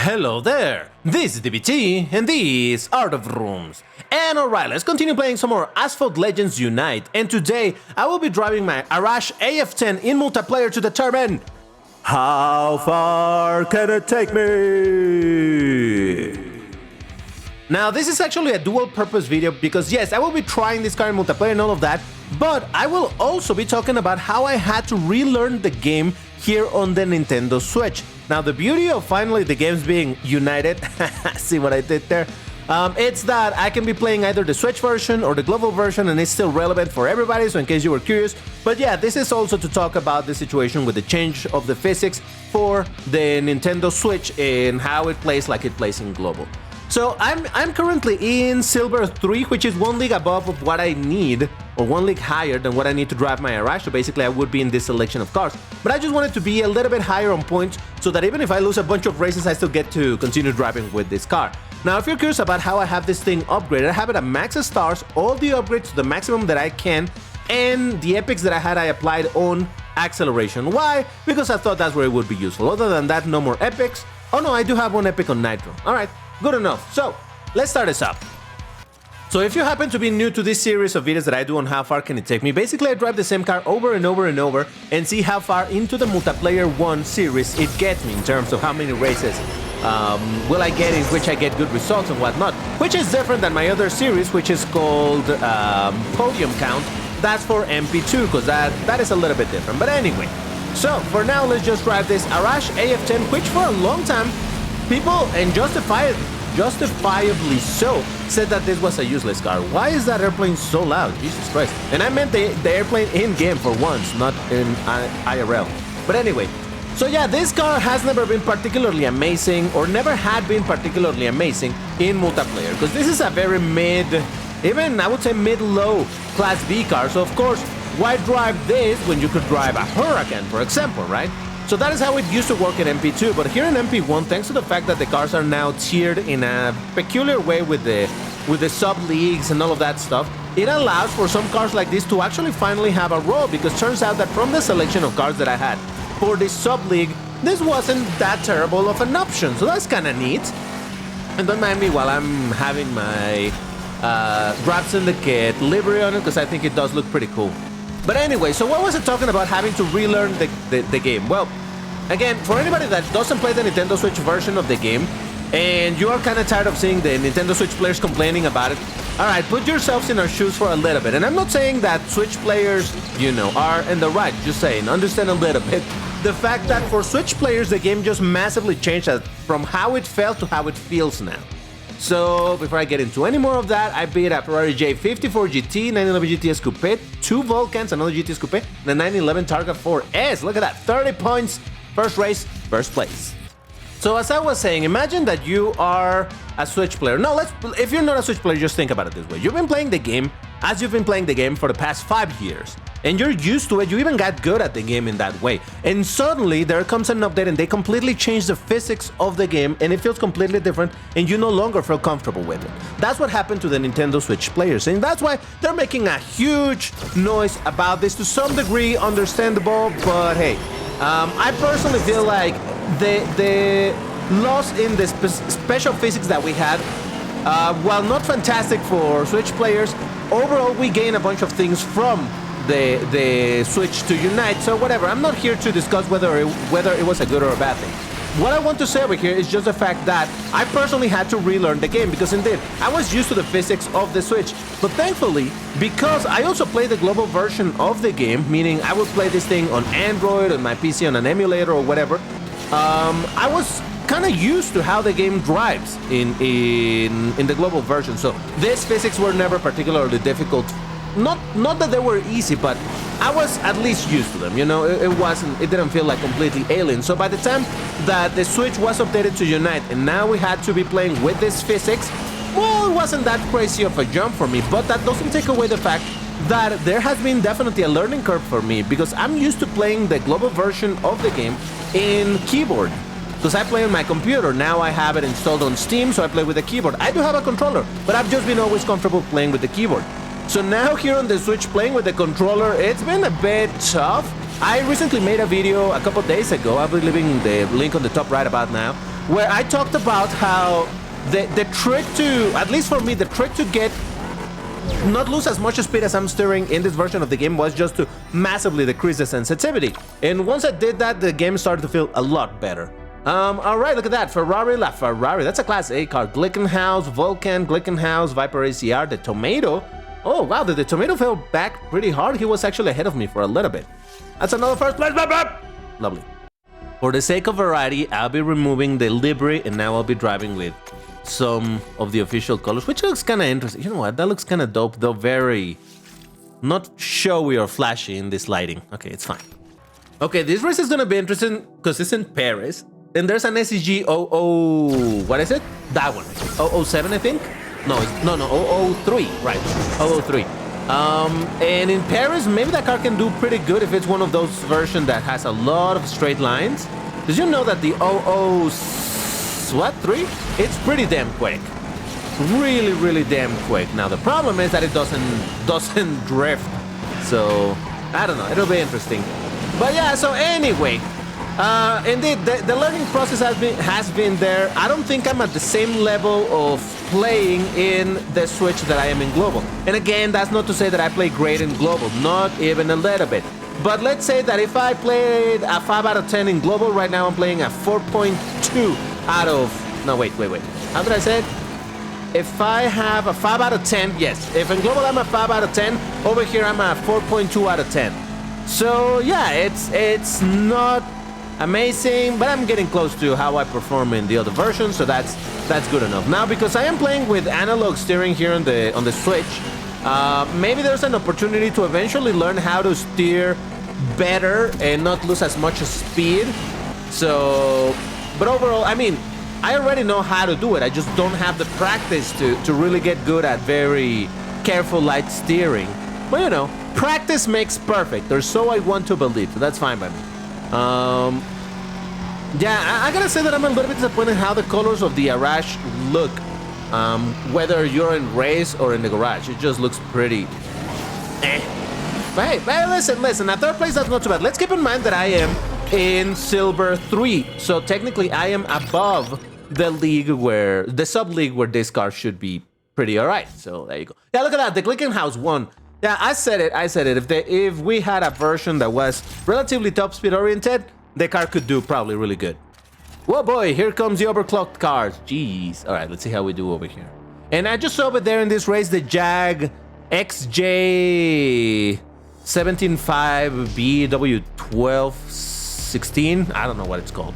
Hello there, this is DBT and this is Art of Rooms. And alright, let's continue playing some more Asphalt Legends Unite, and today I will be driving my Arash AF10 in multiplayer to determine how far can it take me? Now this is actually a dual purpose video because yes, I will be trying this car in multiplayer and all of that, but I will also be talking about how I had to relearn the game here on the Nintendo Switch. Now the beauty of finally the games being united, see what I did there? It's that I can be playing either the Switch version or the global version and it's still relevant for everybody, so in case you were curious. But yeah, this is also to talk about the situation with the change of the physics for the Nintendo Switch and how it plays like it plays in global. So I'm currently in Silver 3, which is one league above of what I need, or one league higher than what I need to drive my Arash, so basically I would be in this selection of cars. But I just wanted to be a little bit higher on points, so that even if I lose a bunch of races, I still get to continue driving with this car. Now, if you're curious about how I have this thing upgraded, I have it at max stars, all the upgrades to the maximum that I can, and the epics that I applied on acceleration. Why? Because I thought that's where it would be useful. Other than that, no more epics. Oh no, I do have one epic on Nitro. Alright. Good enough. So, let's start this up. So if you happen to be new to this series of videos that I do on how far can it take me, basically I drive the same car over and over and over and see how far into the multiplayer 1 series it gets me in terms of how many races will I get in which I get good results and whatnot, which is different than my other series, which is called Podium Count. That's for MP2 because that is a little bit different. But anyway, so for now let's just drive this Arash AF10, which for a long time people, and justifiably so, said that this was a useless car. Why is that airplane so loud? Jesus Christ. And I meant the airplane in-game for once, not in IRL. But anyway, so yeah, this car has never been particularly amazing, or never had been particularly amazing in multiplayer, because this is a very mid, even I would say mid-low Class B car, so of course, why drive this when you could drive a Huracan, for example, right? So that is how it used to work in MP2, but here in MP1, thanks to the fact that the cars are now tiered in a peculiar way with the sub-leagues and all of that stuff, it allows for some cars like this to actually finally have a role, because it turns out that from the selection of cars that I had for this sub-league, this wasn't that terrible of an option, so that's kind of neat. And don't mind me while I'm having my Draft Syndicate livery on it, because I think it does look pretty cool. But anyway, so what was it talking about having to relearn the game? Well, again, for anybody that doesn't play the Nintendo Switch version of the game, and you are kind of tired of seeing the Nintendo Switch players complaining about it, alright, put yourselves in our shoes for a little bit. And I'm not saying that Switch players, you know, are in the right, just saying, understand a little bit. The fact that for Switch players, the game just massively changed from how it felt to how it feels now. So, before I get into any more of that, I beat a Ferrari J54 GT, 911 GTS Coupe, 2 Vulcans, another GTS Coupe, and a 911 Targa 4S. Look at that, 30 points, first race, first place. So as I was saying, imagine that you are a Switch player. No, if you're not a Switch player, just think about it this way. You've been playing the game as you've been playing the game for the past 5 years. And you're used to it, you even got good at the game in that way. And suddenly, there comes an update and they completely change the physics of the game and it feels completely different and you no longer feel comfortable with it. That's what happened to the Nintendo Switch players, and that's why they're making a huge noise about this, to some degree understandable, but hey, I personally feel like the loss in the special physics that we had, while not fantastic for Switch players, overall we gain a bunch of things from the Switch to Unite, so whatever. I'm not here to discuss whether it was a good or a bad thing. What I want to say over here is just the fact that I personally had to relearn the game, because indeed, I was used to the physics of the Switch, but thankfully, because I also play the global version of the game, meaning I would play this thing on Android, on my PC, on an emulator or whatever, I was kind of used to how the game drives in the global version, so these physics were never particularly difficult. Not that they were easy, but I was at least used to them, you know, it didn't feel like completely alien. So by the time that the Switch was updated to Unite and now we had to be playing with this physics, well, it wasn't that crazy of a jump for me, but that doesn't take away the fact that there has been definitely a learning curve for me, because I'm used to playing the global version of the game in keyboard. Because I play on my computer, now I have it installed on Steam, so I play with the keyboard. I do have a controller, but I've just been always comfortable playing with the keyboard. So now here on the Switch playing with the controller, it's been a bit tough. I recently made a video a couple days ago, I'll be leaving the link on the top right about now, where I talked about how the trick to, at least for me, the trick to get not lose as much speed as I'm steering in this version of the game was just to massively decrease the sensitivity. And once I did that, the game started to feel a lot better. All right, look at that. Ferrari LaFerrari. That's a Class A car. 𝐓𝐚𝐤𝐞, Vulcan, 𝐓𝐚𝐤𝐞, Viper ACR, the Tomato. Oh, wow, the Tomato fell back pretty hard. He was actually ahead of me for a little bit. That's another first place. Lovely. For the sake of variety, I'll be removing the livery, and now I'll be driving with some of the official colors, which looks kind of interesting. You know what? That looks kind of dope, though very not showy or flashy in this lighting. Okay, it's fine. Okay, this race is gonna be interesting because it's in Paris, and there's an SEG 00. What is it? That one. 007, I think. No, 003. Right, 003. And in Paris, maybe that car can do pretty good if it's one of those versions that has a lot of straight lines. Did you know that the 003? It's pretty damn quick. Really damn quick. Now the problem is that it doesn't drift. So I don't know. It'll be interesting. But yeah. So anyway, indeed, the learning process has been there. I don't think I'm at the same level of playing in the Switch that I am in Global. And again, that's not to say that I play great in Global. Not even a little bit. But let's say that if I played a 5 out of 10 in Global, right now I'm playing a 4.2 out of... No, wait. How did I say it? If I have a 5 out of 10, yes. If in Global I'm a 5 out of 10, over here I'm a 4.2 out of 10. So yeah, it's not amazing, but I'm getting close to how I perform in the other version, so that's good enough. Now, because I am playing with analog steering here on the Switch, maybe there's an opportunity to eventually learn how to steer better and not lose as much speed. So, but overall, I mean, I already know how to do it. I just don't have the practice to really get good at very careful light steering. But you know, practice makes perfect, or so I want to believe. So that's fine by me. Yeah, I gotta say that I'm a little bit disappointed how the colors of the Arash look. Whether you're in race or in the garage, it just looks pretty. But hey, listen. At third place, that's not too bad. Let's keep in mind that I am in Silver 3, so technically I am above the league where the sub league where this car should be pretty alright. So there you go. Yeah, look at that. The 𝐓𝐚𝐤𝐞 won. Yeah, I said it. If we had a version that was relatively top speed oriented, the car could do probably really good. Whoa, boy, here comes the overclocked cars. Jeez. All right, let's see how we do over here. And I just saw over there in this race the Jag XJ175BW1216. I don't know what it's called.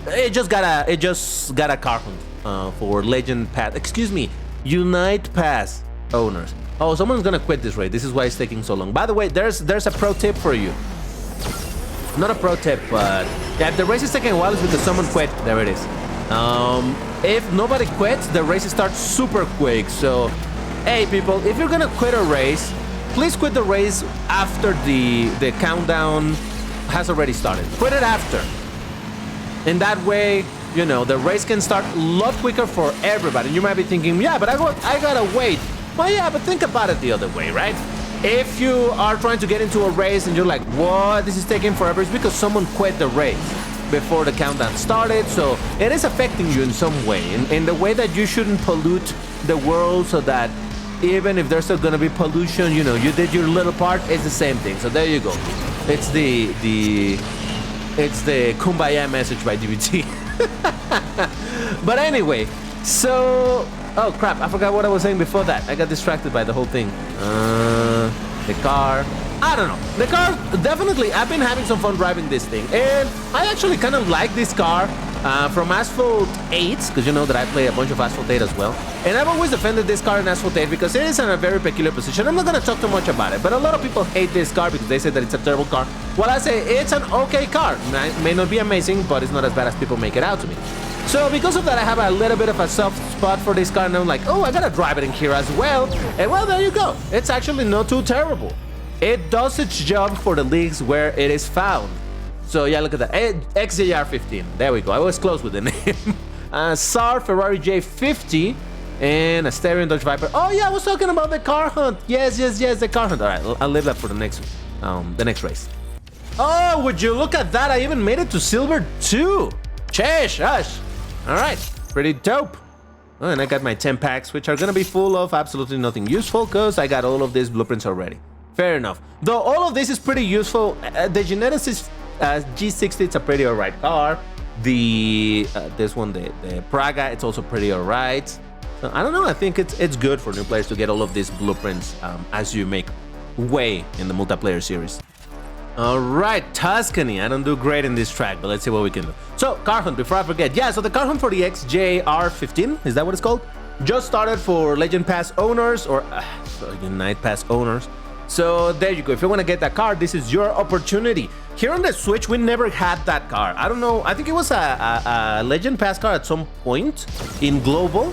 It just got a car hunt for Legend Pass. Excuse me, Unite Pass owners. Oh, someone's gonna quit this race. This is why it's taking so long. By the way, there's a pro tip for you. Not a pro tip, but yeah, if the race is taking a while, it's because someone quit. There it is. If nobody quits, the race starts super quick. So, hey people, if you're gonna quit a race, please quit the race after the countdown has already started. Quit it after. In that way, you know, the race can start a lot quicker for everybody. You might be thinking, yeah, but I gotta wait. Well, yeah, but think about it the other way, right? If you are trying to get into a race and you're like, what, this is taking forever, it's because someone quit the race before the countdown started. So it is affecting you in some way, in the way that you shouldn't pollute the world, so that even if there's still gonna be pollution, you know, you did your little part. It's the same thing. So there you go. It's the Kumbaya message by DBT. But anyway, so oh crap, I forgot what I was saying before that. I got distracted by the whole thing. The car, I don't know. The car, definitely, I've been having some fun driving this thing, and I actually kind of like this car from Asphalt 8, because you know that I play a bunch of Asphalt 8 as well. And I've always defended this car in Asphalt 8 because it is in a very peculiar position. I'm not going to talk too much about it, but a lot of people hate this car because they say that it's a terrible car. Well, I say it's an okay car. It may not be amazing, but it's not as bad as people make it out to me. So because of that, I have a little bit of a soft spot for this car, and I'm like, oh, I gotta drive it in here as well. And well, there you go. It's actually not too terrible. It does its job for the leagues where it is found. So yeah, look at that. XJR15. There we go. I was close with the name. SAR Ferrari J50 and a Stereo Dodge Viper. Oh yeah, I was talking about the car hunt. Yes, the car hunt. All right, I'll leave that for the next race. Oh, would you look at that? I even made it to Silver 2. Sheesh, All right, pretty dope. Oh, and I got my 10 packs, which are gonna be full of absolutely nothing useful because I got all of these blueprints already. Fair enough. Though all of this is pretty useful. The Genesis G60, it's a pretty alright car. The this one, the Praga, it's also pretty alright. So I don't know. I think it's good for new players to get all of these blueprints as you make way in the multiplayer series. All right, Tuscany. I don't do great in this track, but let's see what we can do. So, car hunt, before I forget. Yeah, so the car hunt for the XJR15, is that what it's called? Just started for Legend Pass owners, or Unite Pass owners. So there you go. If you want to get that car, this is your opportunity. Here on the Switch, we never had that car. I don't know. I think it was a Legend Pass car at some point in Global.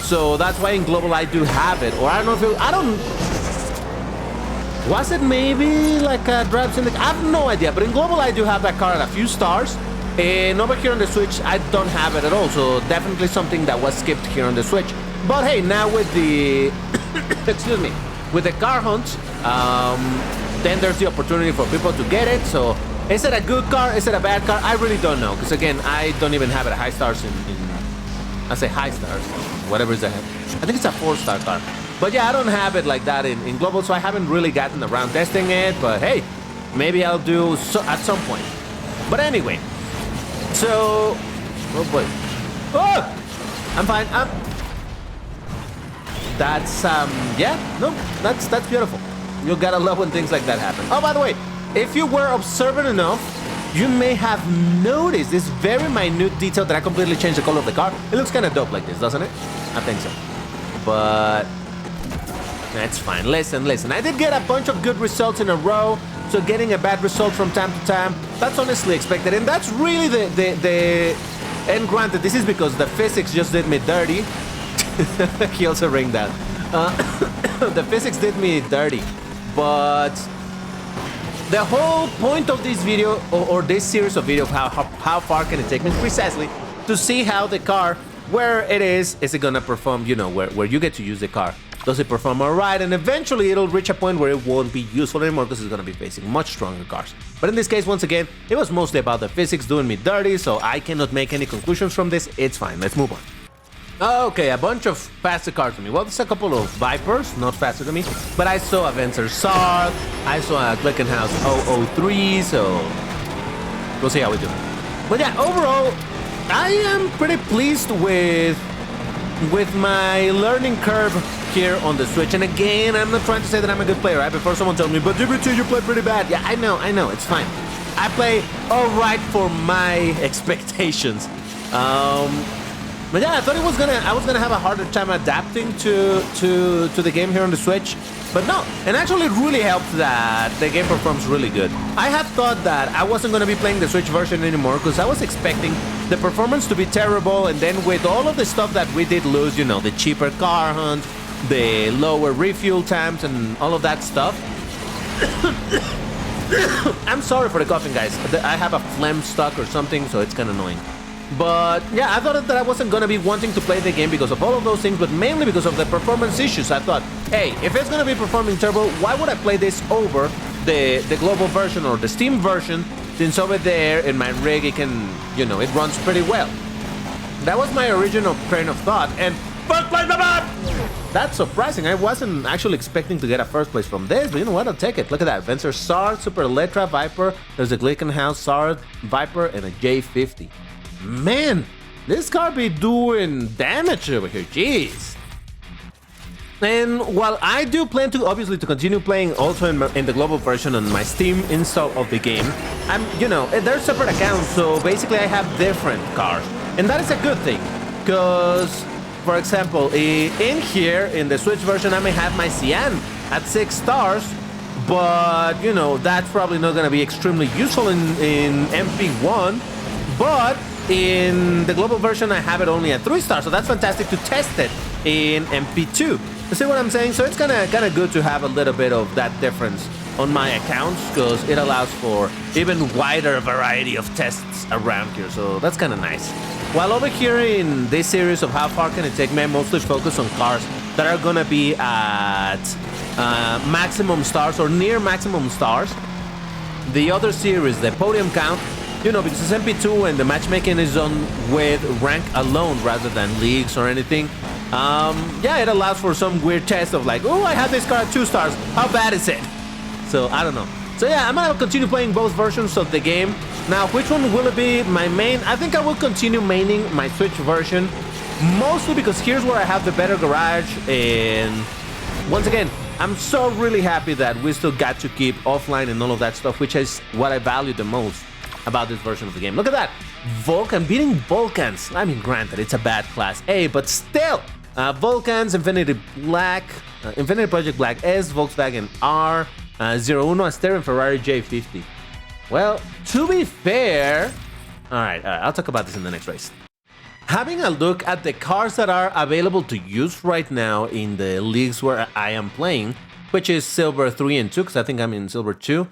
So that's why in Global I do have it. Or I don't know if it, I don't... Was it maybe like a Drive Syndicate? I have no idea. But in Global I do have that car at a few stars. And over here on the Switch, I don't have it at all. So definitely something that was skipped here on the Switch. But hey, now with the... excuse me. With the car hunt, then there's the opportunity for people to get it. So is it a good car? Is it a bad car? I really don't know. Because again, I don't even have it at high stars I say high stars, whatever is ahead. I think it's a 4-star car. But yeah, I don't have it like that in Global, so I haven't really gotten around testing it. But hey, maybe I'll do so at some point. But anyway, so... Oh boy. Oh! I'm fine. That's, yeah, no, that's beautiful. You gotta love when things like that happen. Oh, by the way, if you were observant enough, you may have noticed this very minute detail that I completely changed the color of the car. It looks kind of dope like this, doesn't it? I think so. But that's fine. Listen. I did get a bunch of good results in a row, so getting a bad result from time to time, that's honestly expected. And that's really the and granted, this is because the physics just did me dirty. He also ringed that. The physics did me dirty, but the whole point of this video or this series of videos, how far can it take me, is precisely to see how the car, where it is it gonna perform, you know, where you get to use the car. Does it perform alright? And eventually it'll reach a point where it won't be useful anymore because it's gonna be facing much stronger cars. But in this case, once again, it was mostly about the physics doing me dirty, so I cannot make any conclusions from this. It's fine. Let's move on. Okay, a bunch of faster cars to me. Well, there's a couple of Vipers, not faster than me, but I saw a Vencer Sarth, I saw a 𝐓𝐚𝐤𝐿 003, so we'll see how we do. But yeah, overall, I am pretty pleased with my learning curve here on the Switch. And again, I'm not trying to say that I'm a good player, right? Before someone tells me, but DBT, you play pretty bad. Yeah, I know, it's fine. I play alright for my expectations. But yeah, I thought I was gonna have a harder time adapting to the game here on the Switch, but no. And actually, it really helped that the game performs really good. I had thought that I wasn't gonna be playing the Switch version anymore because I was expecting the performance to be terrible, and then with all of the stuff that we did lose, you know, the cheaper car hunt, the lower refuel times, and all of that stuff. I'm sorry for the coughing, guys. I have a phlegm stuck or something, so it's kind of annoying. But yeah, I thought that I wasn't gonna be wanting to play the game because of all of those things, but mainly because of the performance issues. I thought, hey, if it's gonna be performing terrible, why would I play this over the global version or the Steam version, since over there in my rig it can, you know, it runs pretty well. That was my original train of thought, and first place, that's surprising. I wasn't actually expecting to get a first place from this, but you know what, I'll take it. Look at that, Vencer Sarth, Super Electra, Viper, there's a 𝐓𝐚𝐤𝐿 Sarth, Viper, and a J50. Man, this car be doing damage over here, jeez. And while I do plan to obviously to continue playing also in the global version on my Steam install of the game, you know, they're separate accounts, so basically I have different cars, and that is a good thing, because for example, in here in the Switch version I may have my Cyan at 6 stars, but you know, that's probably not gonna be extremely useful in MP1, but in the global version, I have it only at 3 stars, so that's fantastic to test it in MP2. You see what I'm saying? So it's kind of good to have a little bit of that difference on my accounts, because it allows for even wider variety of tests around here, so that's kind of nice. While over here in this series of How Far Can It Take Me, I mostly focus on cars that are gonna be at maximum stars or near maximum stars. The other series, the podium count, You know, because it's MP2 and the matchmaking is on with rank alone rather than leagues or anything. Yeah, it allows for some weird test of like, oh, I have this car at 2 stars. How bad is it? So I don't know. So yeah, I'm gonna continue playing both versions of the game. Now, which one will it be my main? I think I will continue maining my Switch version, mostly because here's where I have the better garage. And once again, I'm so really happy that we still got to keep offline and all of that stuff, which is what I value the most about this version of the game. Look at that. Vulcan beating Vulcans. I mean, granted, it's a bad class A, but still. Vulcans, Infinity Black, Infinity Project Black S, Volkswagen R, 01 Aster, and Ferrari J50. Well, to be fair... Alright, I'll talk about this in the next race. Having a look at the cars that are available to use right now in the leagues where I am playing, which is Silver 3 and 2, because I think I'm in Silver 2.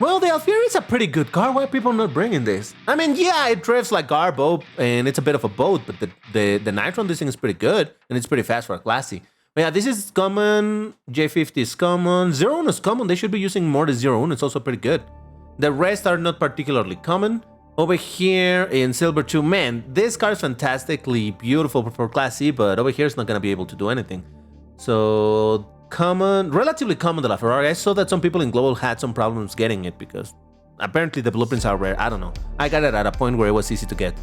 Well, the Alfieri is a pretty good car. Why are people not bringing this? I mean, yeah, it drifts like Garbo, and it's a bit of a boat, but the nitro on this thing is pretty good, and it's pretty fast for a classy. But yeah, this is common, J50 is common, 01 is common. They should be using more than 01, it's also pretty good. The rest are not particularly common. Over here in Silver 2, man, this car is fantastically beautiful for Class C, but over here it's not going to be able to do anything. So, common, relatively common, the LaFerrari. I saw that some people in Global had some problems getting it because apparently the blueprints are rare. I don't know. I got it at a point where it was easy to get.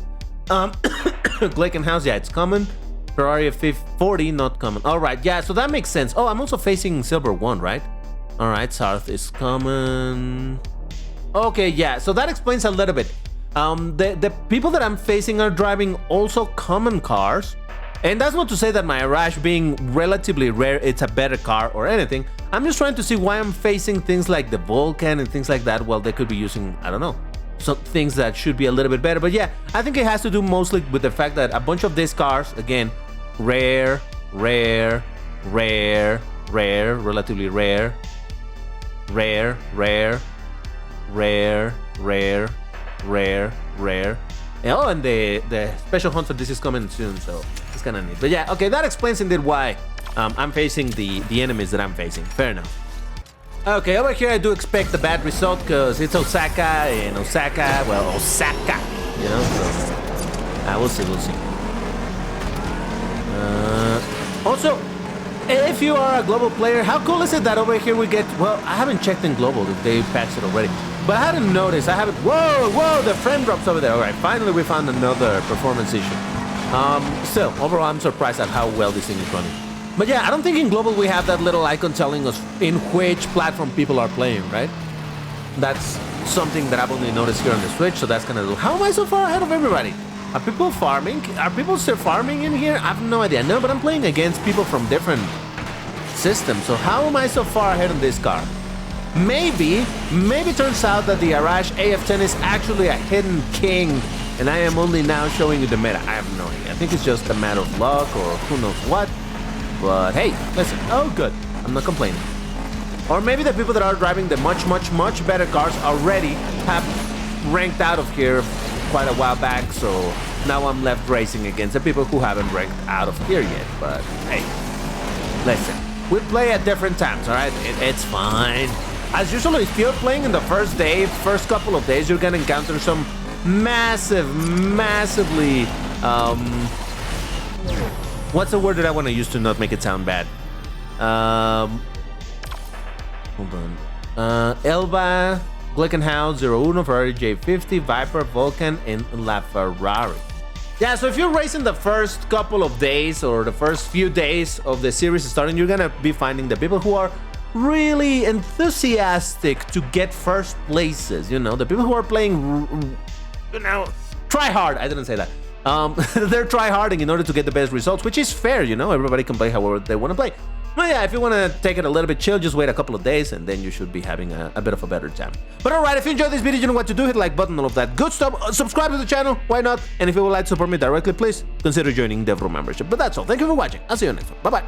𝐓𝐚𝐤𝐿, yeah, it's common. Ferrari F40, not common. Alright, yeah, so that makes sense. Oh, I'm also facing Silver 1, right? Alright, Sarth is common. Okay, yeah, so that explains a little bit. The people that I'm facing are driving also common cars. And that's not to say that my Arash being relatively rare, it's a better car or anything. I'm just trying to see why I'm facing things like the Vulcan and things like that. Well, they could be using, I don't know, some things that should be a little bit better. But yeah, I think it has to do mostly with the fact that a bunch of these cars, again, rare, rare, rare, rare, relatively rare, rare, rare, rare, rare, rare, rare. Oh, and the special hunt for this is coming soon, so it's kind of neat. But yeah, okay, that explains indeed why I'm facing the enemies that I'm facing. Fair enough. Okay, over here I do expect a bad result because it's Osaka, and Osaka, well, Osaka, you know, so we'll see, we'll see. Also, if you are a global player, how cool is it that over here we get, well, I haven't checked in global if they patched it already, but I hadn't noticed, whoa, the frame drops over there. All right, finally we found another performance issue. Still, overall I'm surprised at how well this thing is running. But yeah, I don't think in global we have that little icon telling us in which platform people are playing, right? That's something that I've only noticed here on the Switch, so that's kind of, how am I so far ahead of everybody? Are people farming? Are people still farming in here? I have no idea. No, but I'm playing against people from different systems, so how am I so far ahead on this car? Maybe turns out that the Arash AF10 is actually a hidden king, and I am only now showing you the meta. I have no idea. I think it's just a matter of luck or who knows what. But hey, listen, oh good, I'm not complaining. Or maybe the people that are driving the much better cars already have ranked out of here quite a while back, so now I'm left racing against the people who haven't ranked out of here yet. But hey, listen, we play at different times, alright? It's fine. As usual, if you're playing in the first day, first couple of days, you're gonna encounter some massively, what's the word that I want to use to not make it sound bad? Hold on. 𝐓𝐚𝐤𝐿, 𝐓𝐚𝐤𝐿, 01, Ferrari J50, Viper, Vulcan, and LaFerrari. Yeah, so if you're racing the first couple of days or the first few days of the series starting, you're gonna be finding the people who are really enthusiastic to get first places, you know, the people who are playing, you know, try hard. I didn't say that. They're try-harding in order to get the best results, which is fair, you know, everybody can play however they want to play. But yeah, if you want to take it a little bit chill, just wait a couple of days and then you should be having a bit of a better time. But alright, if you enjoyed this video, you know what to do, hit the like button, all of that good stuff, subscribe to the channel, why not? And if you would like to support me directly, please consider joining the 𝐓𝐚𝐤𝐿 membership. But that's all, thank you for watching, I'll see you next one, bye bye.